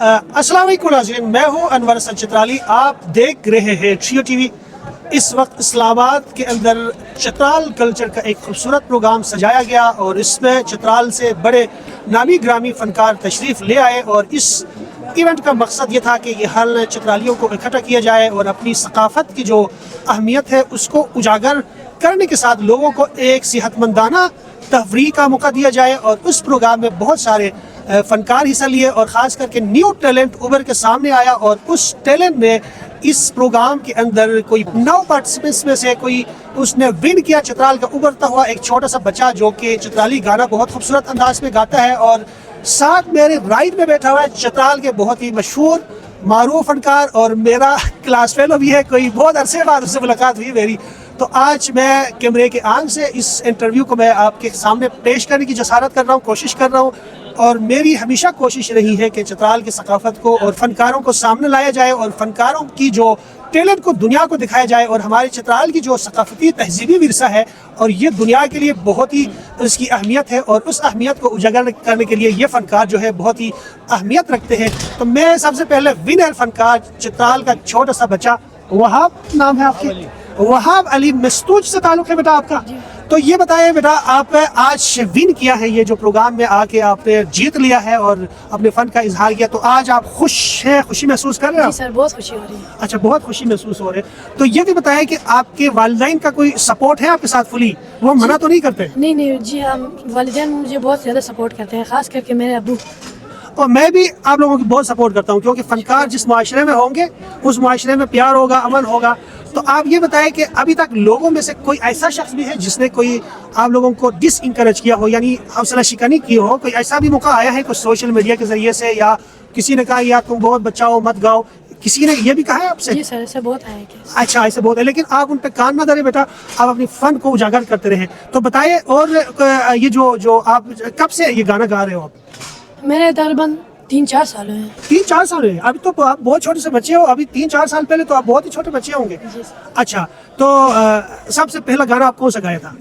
अस्सलाम वालेकुम नाज़रीन, मैं हूं अनवर हसन चित्राली। आप देख रहे हैं ट्रियो टीवी। इस वक्त इस्लामाबाद के अंदर चित्राल कल्चर का एक खूबसूरत प्रोग्राम सजाया गया और इसमें चित्राल से बड़े नामी ग्रामी फनकार तशरीफ़ ले आए और इस इवेंट का मकसद ये था कि ये हर चित्रालियों को इकट्ठा किया जाए और अपनी सकाफ़त की जो अहमियत है उसको उजागर करने के साथ लोगों को एक सेहतमंदाना तफरीह का मौका दिया जाए। और उस प्रोग्राम में बहुत सारे फनकार हिस्सा लिए और ख़ास करके न्यू टैलेंट उभर के सामने आया और उस टैलेंट ने इस प्रोग्राम के अंदर कोई 9 पार्टिसिपेंट्स में से कोई उसने विन किया। चित्राल का उभरता हुआ एक छोटा सा बच्चा जो कि चित्राली गाना बहुत खूबसूरत अंदाज में गाता है, और साथ मेरे राइट में बैठा हुआ है चित्राल के बहुत ही मशहूर मारूफ फनकार और मेरा क्लास फेलो भी है, कोई बहुत अरसे बाद उससे मुलाकात हुई मेरी। तो आज मैं कैमरे के आंख से इस इंटरव्यू को मैं आपके सामने पेश करने की जसारत कर रहा हूँ, कोशिश कर रहा हूँ। और मेरी हमेशा कोशिश रही है कि चित्राल की सकाफ़त को और फ़नकारों को सामने लाया जाए और फ़नकारों की जो टैलेंट को दुनिया को दिखाया जाए, और हमारे चित्राल की जो सकाफ़ती तहज़ीबी विरसा है और ये दुनिया के लिए बहुत ही उसकी अहमियत है और उस अहमियत को उजागर करने के लिए ये फ़नकार जो है बहुत ही अहमियत रखते हैं। तो मैं सबसे पहले विनर फ़नकार चित्राल का छोटा सा बच्चा वहाब, नाम है आपके? वहाब अली मस्तूज से ताल्लुक़ है बेटा आपका? तो ये बताइए बेटा, आप आज विन किया है ये जो प्रोग्राम में आके आपने जीत लिया है और अपने फ़न का इजहार किया, तो आज आप खुश हैं, खुशी महसूस कर रहे हैं? सर बहुत खुशी हो रही है। अच्छा, बहुत खुशी महसूस हो रहे हैं। तो ये भी बताएं कि आपके वालिदैन का कोई सपोर्ट है आपके साथ फुली? वो मना तो नहीं करते? नहीं जी, हम वालिदैन मुझे बहुत ज़्यादा सपोर्ट करते हैं, ख़ास करके मेरे अबू। और मैं भी आप लोगों की बहुत सपोर्ट करता हूँ, क्योंकि फ़नकार जिस माशरे में होंगे उस माशरे में प्यार होगा, अमन होगा। तो आप ये बताएं कि अभी तक लोगों में से कोई ऐसा शख्स भी है जिसने कोई आप लोगों को डिसइंकरेज किया हो, यानी हौसला शिकनी की हो? कोई ऐसा भी मौका आया है कुछ सोशल मीडिया के ज़रिए से, या किसी ने कहा यार तुम बहुत बच्चा हो मत गाओ, किसी ने ये भी कहा है आपसे? जी सर, ऐसे बहुत आए। अच्छा, ऐसे बहुत है, लेकिन आप उन पर कान ना धरे बेटा, आप अपनी फ़न को उजागर करते रहे। तो बताइए, और ये जो आप कब से ये गाना गा रहे हो आप? मेरे तकरीबन 3-4 साल हुए हैं। 3-4 साल है? अभी तो आप बहुत छोटे से बच्चे हो, अभी 3-4 साल पहले तो आप बहुत ही छोटे बच्चे होंगे। अच्छा, तो सबसे पहला गाना आप कौन सा गाया था?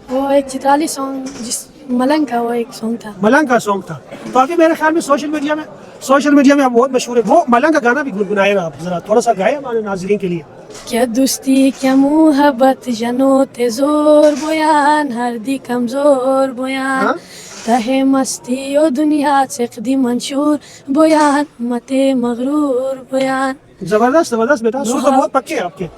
वो एक चित्राली सॉन्ग, जिस मलंग का वो एक सॉन्ग था। मलंग का सॉन्ग था। तो अभी मेरे ख्याल में सोशल मीडिया में आप बहुत मशहूर है। वो मलंग का गाना भी गुनगुनाएगा आप, जरा थोड़ा सा गाए हमारे नाज़रीन के लिए। क्या दोस्ती क्या मोहब्बत जनो ते जोर बयान हर दी कमजोर बयान, तहे मस्ती ओ दुनिया चकदी मंशूर बयान मते मगरूर बयान। जबरदस्त जबरदस्त बेटा, सुर तो बहुत पक्के हैं आपके।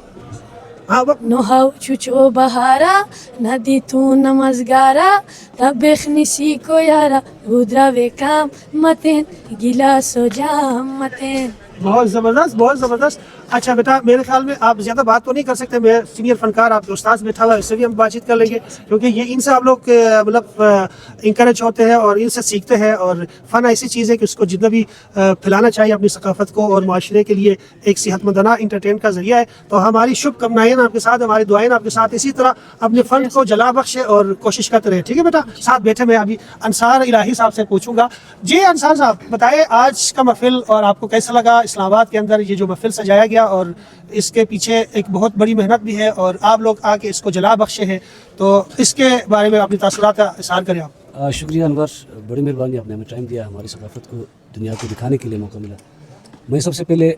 हाँ, नोहाव चुचो बहारा नदी तू नमस्गारा तबेखनिसी को यारा रुद्रा वे काम मतेन गिला सो जाम मतेन। बहुत ज़बरदस्त, बहुत ज़बरदस्त। अच्छा बेटा, मेरे ख्याल में आप ज़्यादा बात तो नहीं कर सकते, मैं सीनियर फनकार आपके उस्ताद बैठा हुआ है, इससे भी हम बातचीत कर लेंगे, क्योंकि ये इनसे आप लोग मतलब इंकरेज होते हैं और इनसे सीखते हैं। और फ़न ऐसी चीज़ है कि उसको जितना भी फैलाना चाहिए अपनी सकाफ़त को, और माशरे के लिए एक सेहतमंदाना इंटरटेन का ज़रिया है। तो हमारी शुभकामनाएँ आपके साथ, हमारी दुआएं आपके साथ, इसी तरह अपने फ़न को जला बख्शे और कोशिश करते रहे। ठीक है बेटा? साथ बैठे मैं अभी अंसार इलाही साहब से पूछूंगा। जी अंसार साहब, बताइए आज का महफिल और आपको कैसा लगा? इस्लामाबाद के अंदर ये जो महफिल सजाया गया और इसके पीछे एक बहुत बड़ी मेहनत भी है और आप लोग आके इसको जला बख्शे हैं, तो इसके बारे में अपनी तासुरात का इज़हार करें आप। शुक्रिया अनवर, बड़ी मेहरबानी, आपने हमें टाइम दिया, हमारी सकाफ़त को दुनिया को दिखाने के लिए मौका मिला। मैं सबसे पहले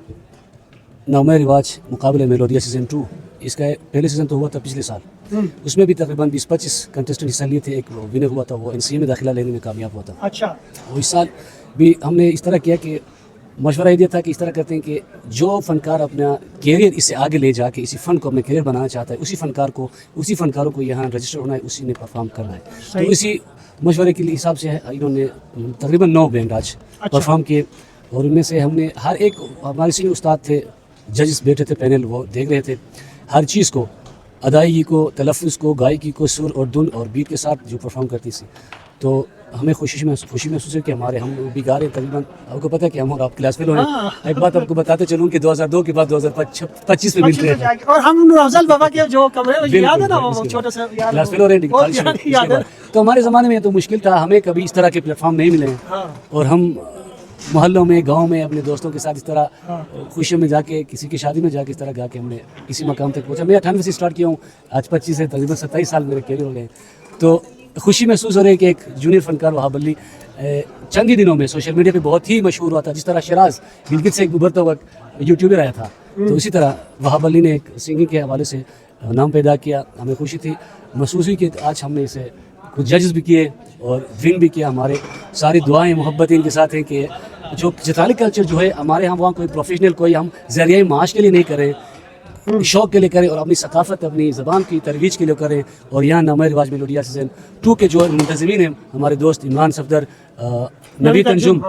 नौमे रिवाज मुकाबले मेलोडिया सीज़न 2, इसका पहले सीज़न तो हुआ था पिछले साल, उसमें भी तकरीबन 20-25 कंटेस्टेंट हिस्सा लिए थे। एक विनर हुआ था, वो NCA में दाखिला लेने में कामयाब हुआ था। अच्छा, वो इस साल भी हमने इस तरह किया कि मशवरा ये दिया था कि इस तरह करते हैं कि जो फ़नकार अपना कैरियर इससे आगे ले जाके इसी फ़न को अपना कैरियर बनाना चाहता है, उसी फ़नकारों को यहाँ रजिस्टर होना है, उसी ने परफॉर्म करना है। तो इसी मशवरे के लिए हिसाब से इन्होंने तकरीबन 9 बैंड आज परफॉर्म किए, और उनमें से हमने हर एक, हमारे सीनियर उस्ताद थे, जजेस बैठे थे, पैनल वो देख रहे थे हर चीज़ को, अदायगी को, तलफ़ुज़ को, गायकी को, सुर और धुन और बीट के साथ जो परफॉर्म करती थी। तो हमें खुशी महसूस है कि हम भी गा रहे हैं। तकरीबन आपको पता है कि हम और आप क्लास फेलो हैं। एक बात आपको बताते चलूँ कि 2002 के बाद 2025 में मिलते हैं, और हम अफजल बाबा के जो कमरे में याद है ना, वो छोटा सा क्लास फेलो रहे। तो हमारे ज़माने में तो मुश्किल था, हमें कभी इस तरह के प्लेटफॉर्म नहीं मिले हैं, और हम मोहल्लों में, गाँव में अपने दोस्तों के साथ इस तरह खुशियों में जाके, किसी की शादी में जाके इस तरह गा के हमने इसी मकाम तक पहुँचा। मैं 98 से स्टार्ट किया हूँ, आज 25 से तकरीबन 27 साल मेरे कैरियर हो गए। तो खुशी महसूस हो रही है कि एक जूनियर फनकार वहाब अली चंद ही दिनों में सोशल मीडिया पे बहुत ही मशहूर हुआ था। जिस तरह शराज गिलगित से एक उभरता हुआ यूट्यूबर आया था, तो इसी तरह वहाब अली ने एक सिंगिंग के हवाले से नाम पैदा किया। हमें खुशी थी, महसूस हुई कि आज हमने इसे कुछ जजेस भी किए और विन भी किया। हमारे सारी दुआएं मोहब्बतें इनके साथ हैं कि जो चित्राली कल्चर जो है हमारे यहाँ वहाँ कोई प्रोफेशनल कोई हम ज़रिए माश के लिए नहीं करें, शौक़ के लिए करें और अपनी सकाफ़त अपनी ज़बान की तरोीज के लिए करें। और यहाँ नामा रिवाज मेलोडिया सीज़न 2 के जो मुंतज़मीन हैं हमारे दोस्त इमरान सफदर, नबी तंजुम,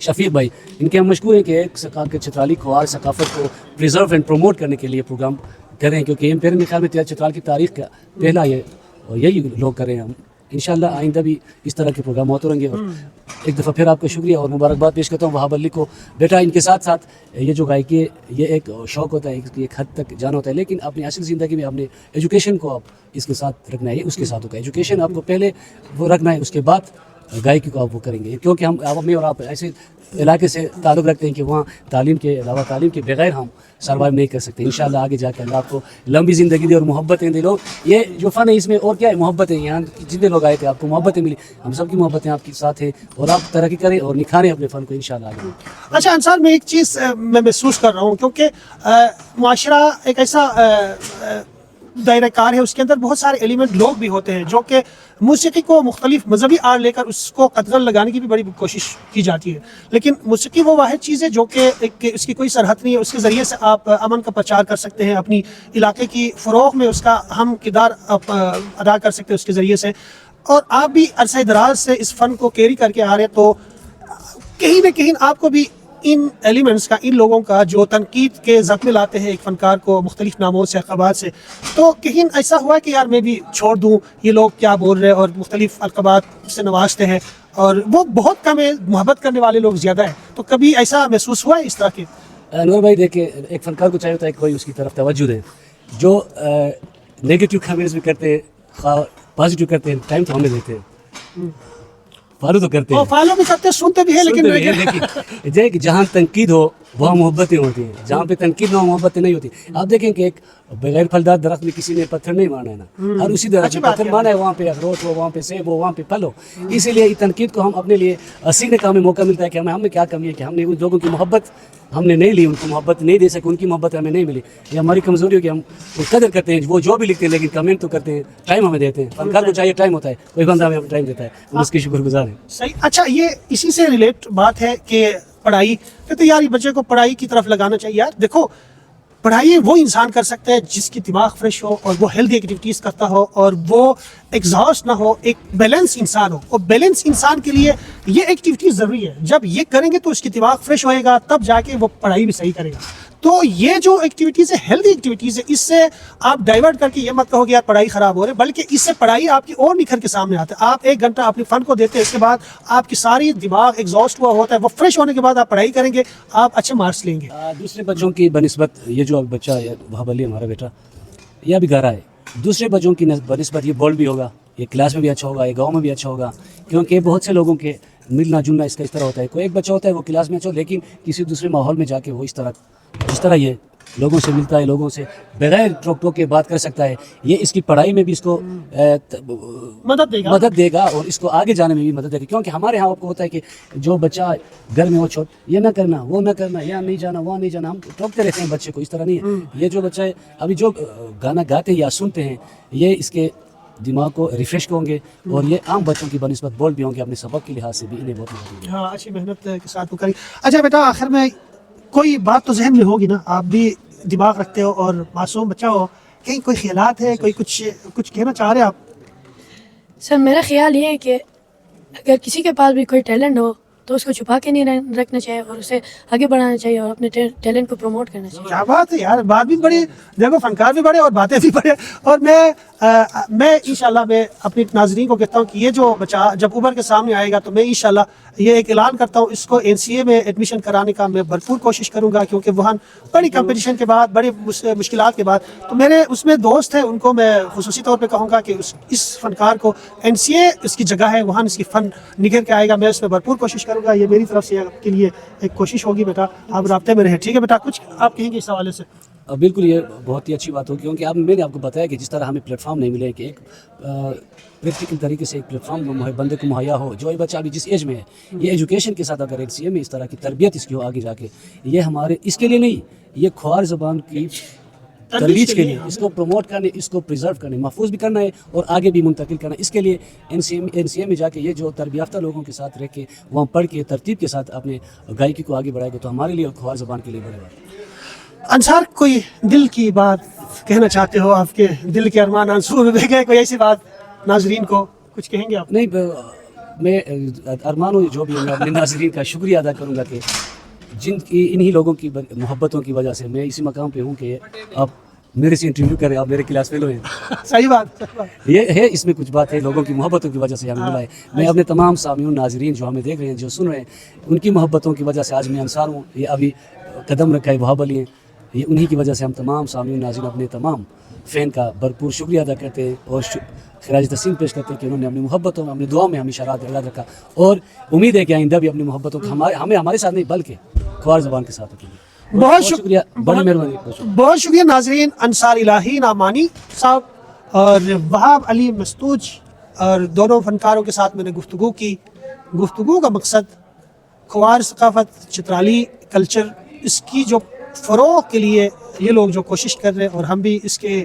शफीक भाई, इनके हम मशकूर हैं कि एक चित्राली ख्वार सकाफ़त को प्रिजर्व एंड प्रमोट करने के लिए प्रोग्राम करें, क्योंकि मेरे ख्याल में चित्राल की तारीख़ का पहला ये और यही लोग करें। हम इंशाल्लाह आइंदा भी इस तरह के प्रोग्राम होते रहेंगे। और एक दफ़ा फिर आपका शुक्रिया और मुबारकबाद पेश करता हूँ वहाब अली को। बेटा, इनके साथ साथ ये जो गायकी ये एक शौक़ होता है, एक हद तक जाना होता है, लेकिन अपनी असल ज़िंदगी में अपने एजुकेशन को आप इसके साथ रखना है, उसके साथ होगा। एजुकेशन आपको पहले वो रखना है, उसके बाद गायकी को आप वो करेंगे, क्योंकि मैं और आप ऐसे इलाके से ताल्लुक़ रखते हैं कि वहाँ तालीम के अलावा तालीम के बगैर हम सर्वाइव नहीं कर सकते। इंशाल्लाह आगे जाकर अल्लाह आपको लंबी ज़िंदगी दे और मोहब्बतें दे। लोग ये जो फ़न है इसमें और क्या है, मोहब्बतें। यहाँ जितने लोग आए थे आपको मोहब्बतें मिली, हम सब की मोहब्बतें आपके साथ है और आप तरक्की करें और निखारें अपने फ़न को इंशाल्लाह आगे। अच्छा अंसार, मैं एक चीज़ मैं महसूस कर रहा हूँ, क्योंकि मुआशरा एक ऐसा दायरा कार है, उसके अंदर बहुत सारे एलिमेंट लोग भी होते हैं जो कि मौसीकी को मुख्तलिफ मजहबी आड़ लेकर उसको कदगन लगाने की भी बड़ी कोशिश की जाती है। लेकिन मौसीकी वो वाहिद चीज़ है जो कि इसकी कोई सरहद नहीं है, उसके ज़रिए से आप अमन का प्रचार कर सकते हैं, अपनी इलाके की फ़रोग़ में उसका अहम किरदार अदा कर सकते हैं उसके ज़रिए से। और आप भी अरसे दराज से इस फ़न को कैरी करके आ रहे हैं, तो कहीं ना कहीं आपको भी इन एलिमेंट्स का, इन लोगों का जो तनकीद के ज़द में लाते हैं एक फ़नकार को मुख्तलिफ नामों से, अलक़ाबात से, तो कहीं ऐसा हुआ कि यार मैं भी छोड़ दूँ, ये लोग क्या बोल रहे हैं, और मुख्तलिफ अलक़ाबात से नवाजते हैं और वो बहुत कम है, मोहब्बत करने वाले लोग ज़्यादा हैं। तो कभी ऐसा महसूस हुआ है इस तरह के? नूर भाई देखिए, एक फ़नकार को चाहिए होता है कोई उसकी तरफ तवज्जो दे। जो नेगेटिव कमेंट्स भी करते हैं, पॉजिटिव करते हैं, टाइम तो हमें देते हैं, फॉलो तो करते हैं, फॉलो भी करते हैं, सुनते भी हैं, लेकिन देखिए कि जहाँ तनकीद हो वहाँ मोहब्बतें होती हैं, जहाँ पे तनकीद ना हो मोहब्बतें नहीं होती। आप देखें कि एक बगैर फलदार दरख्त में किसी ने पत्थर नहीं मारना है ना, और उसी दरख्त में पत्थर मारना है, वहाँ पे अखरोट हो, वहाँ पे सेब हो, वहाँ पे फल हो। इसीलिए तनकीद को हम अपने लिए सीखने का हमें मौका मिलता है कि हमें क्या कमी है, कि हमने उन लोगों की मोहब्बत हमने नहीं ली, उनको मोहब्बत नहीं दे सके, उनकी मोहब्बत हमें नहीं मिली। ये हमारी कमज़ोरी है कि हम कदर करते हैं, वो जो भी लिखते हैं लेकिन कमेंट तो करते हैं, टाइम हमें देते हैं। फनकार को चाहिए टाइम होता है, कोई बंदा हमें टाइम देता है, हम उसके शुक्रगुजार हैं। सही। अच्छा, ये इसी से रिलेट बात है कि पढ़ाई, तो यार ये बच्चे को पढ़ाई की तरफ लगाना चाहिए। यार देखो, पढ़ाई वो इंसान कर सकता है जिसकी दिमाग फ्रेश हो और वो हेल्दी एक्टिविटीज़ करता हो और वो एग्जॉस्ट ना हो, एक बैलेंस इंसान हो। और बैलेंस इंसान के लिए ये एक्टिविटीज़ ज़रूरी है। जब ये करेंगे तो उसकी दिमाग फ्रेश होएगा, तब जाके वो पढ़ाई भी सही करेगा। तो ये जो एक्टिविटीज़ है, हेल्दी एक्टिविटीज़ है, इससे आप डाइवर्ट करके ये मत कहो कि यार पढ़ाई ख़राब हो रही है, बल्कि इससे पढ़ाई आपकी और निखर के सामने आता है। आप 1 घंटा अपने फ़न को देते हैं, इसके बाद आपकी सारी दिमाग एग्जॉस्ट हुआ होता है, वो फ्रेश होने के बाद आप पढ़ाई करेंगे, आप अच्छे मार्क्स लेंगे। दूसरे बच्चों की बनिस्बत ये जो बच्चा है वहाब अली हमारा बेटा, यह भी गारा है, दूसरे बच्चों की बनिस्बत ये बोल्ड भी होगा, ये क्लास में भी अच्छा होगा, ये गाँव में भी अच्छा होगा, क्योंकि बहुत से लोगों के मिलना जुलना इसका इस तरह होता है। कोई एक बच्चा होता है वो क्लास में अच्छा हो, लेकिन किसी दूसरे माहौल में जाके वो जिस तरह ये लोगों से मिलता है, लोगों से बगैर टोक टोक के बात कर सकता है, ये इसकी पढ़ाई में भी इसको मदद देगा और इसको आगे जाने में भी मदद देगा। क्योंकि हमारे यहाँ आपको होता है कि जो बच्चा घर में हो छोट, ये ना करना, वो ना करना, यहाँ नहीं जाना, वहाँ नहीं जाना, हम टोकते रहते हैं बच्चे को। इस तरह नहीं है। ये जो बच्चा है अभी जो गाना गाते हैं या सुनते हैं, ये इसके दिमाग को रिफ्रेश होंगे और ये आम बच्चों की बनिस्बत बोल भी होंगे, अपने सबक के लिहाज से भी इन्हें बहुत मदद मिलेगी। हाँ, अच्छी मेहनत के साथ वो करेंगे। अच्छा बेटा, आखिर में कोई बात तो जहन में होगी ना, आप भी दिमाग रखते हो और मासूम बच्चा हो, कहीं कोई ख्यालात है, कोई कुछ कहना चाह रहे आप? सर मेरा ख्याल ये है कि अगर किसी के पास भी कोई टैलेंट हो तो उसको छुपा के नहीं रखना चाहिए और उसे आगे बढ़ाना चाहिए और अपने टैलेंट को प्रमोट करना चाहिए। क्या बात है यार, बात भी बड़ी, देखो फनकार भी बड़े और बातें भी बड़े। और मैं इंशाल्लाह मैं अपनी नाज़रीन को कहता हूँ कि ये जो बच्चा जब उभर के सामने आएगा तो मैं इंशाल्लाह ये एक ऐलान करता हूँ, इसको NCA में एडमिशन कराने का मैं भरपूर कोशिश करूँगा, क्योंकि वहाँ बड़ी कंपटीशन के बाद, बड़ी मुश्किलात के बाद, तो मेरे उसमें दोस्त हैं, उनको मैं खुसूसी तौर पे कहूँगा कि इस फनकार को NCA इसकी जगह है, वहाँ इसकी फ़न निखर के आएगा। मैं उसमें भरपूर कोशिश करूँगा, ये मेरी तरफ से आपके लिए एक कोशिश होगी। बेटा आप राब्ते में रहें, ठीक है बेटा? कुछ आप कहेंगे इस हवाले से? بالکل یہ بہت ہی اچھی بات ہوگی، کیونکہ اب میں نے آپ کو بتایا کہ جس طرح ہمیں پلیٹ فارم نہیں ملے کہ ایک پریکٹیکل طریقے سے ایک پلیٹ فارم بندے کو مہیا ہو، جو بچہ ابھی جس ایج میں ہے، یہ ایجوکیشن کے ساتھ اگر ایک سی اے میں اس طرح کی تربیت اس کی ہو آگے جا کے، یہ ہمارے اس کے لیے نہیں، یہ کھوار زبان کی ترویج کے لیے، اس کو پروموٹ کرنے، اس کو پریزرو کرنے، محفوظ بھی کرنا ہے اور آگے بھی منتقل کرنا ہے۔ اس کے لیے این سی اے میں جا کے یہ جو تربیت یافتہ لوگوں کے ساتھ رہ کے وہاں پڑھ کے ترتیب کے ساتھ اپنے گائیکی کو آگے بڑھائے گا تو ہمارے لیے اور کھوار زبان کے لیے بڑے بات۔ انصار، کوئی دل کی بات کہنا چاہتے ہو؟ آپ کے دل کے ارمان آنسو میں بہہ گئے، کوئی ایسی بات ناظرین کو کچھ کہیں گے آپ؟ نہیں، میں ارمان ہوں جو بھی ہے، میں اپنے ناظرین کا شکریہ ادا کروں گا کہ جن کی انہی لوگوں کی محبتوں کی وجہ سے میں اسی مقام پہ ہوں کہ آپ میرے سے انٹرویو کریں، آپ میرے کلاس فیلو ہیں۔ صحیح بات۔ یہ ہے، اس میں کچھ بات ہے، لوگوں کی محبتوں کی وجہ سے ہمیں ملا ہے۔ میں اپنے تمام سامعین ناظرین جو ہمیں دیکھ رہے ہیں، جو سن رہے ہیں، ان کی محبتوں کی وجہ سے آج میں انصار ہوں، یہ ابھی قدم رکھا ہے وہاب علی ہیں، یہ انہی کی وجہ سے ہم تمام سامعین ناظرین اپنے تمام فین کا بھرپور شکریہ ادا کرتے ہیں اور خراج تحسین پیش کرتے ہیں کہ انہوں نے اپنی محبتوں میں، اپنی دعاؤں میں ہمیشہ یاد رکھا، اور امید ہے کہ آئندہ بھی اپنی محبتوں کو ہمارے ساتھ نہیں بلکہ کھوار زبان کے ساتھ رکھیں گے۔ بہت شکریہ، بڑی مہربانی۔ بہت شکریہ ناظرین، انصار الہی نعمانی صاحب اور وہاب علی مستوج اور دونوں فنکاروں کے ساتھ میں نے گفتگو کی۔ گفتگو کا مقصد کھوار ثقافت، چترالی کلچر، اس کی جو فروغ کے لیے یہ لوگ جو کوشش کر رہے ہیں اور ہم بھی اس کے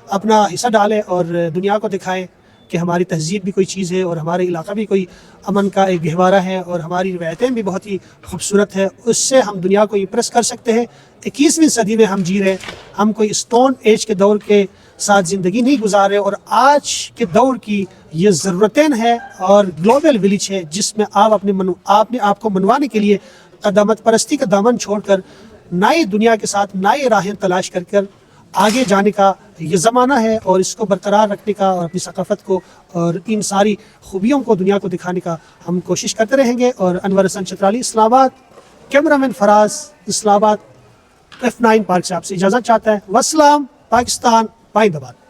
اپنا حصہ ڈالیں اور دنیا کو دکھائیں کہ ہماری تہذیب بھی کوئی چیز ہے اور ہمارے علاقہ بھی کوئی امن کا ایک گہوارہ ہے اور ہماری روایتیں بھی بہت ہی خوبصورت ہے، اس سے ہم دنیا کو امپریس کر سکتے ہیں۔ 21ویں صدی میں ہم جی رہے ہیں، ہم کوئی اسٹون ایج کے دور کے ساتھ زندگی نہیں گزار رہے، اور آج کے دور کی یہ ضرورتیں ہیں اور گلوبل ولیج ہے جس میں آپ نے آپ کو منوانے کے لیے قدامت پرستی کا دامن چھوڑ کر نئی دنیا کے ساتھ نئی راہیں تلاش کر آگے جانے کا یہ زمانہ ہے، اور اس کو برقرار رکھنے کا اور اپنی ثقافت کو اور ان ساری خوبیوں کو دنیا کو دکھانے کا ہم کوشش کرتے رہیں گے۔ اور انور حسن چترالی، اسلام آباد، کیمرہ مین فراز، اسلام آباد، F9 پارک سے آپ سے اجازت چاہتا ہے۔ والسلام، پاکستان، پائند آباد۔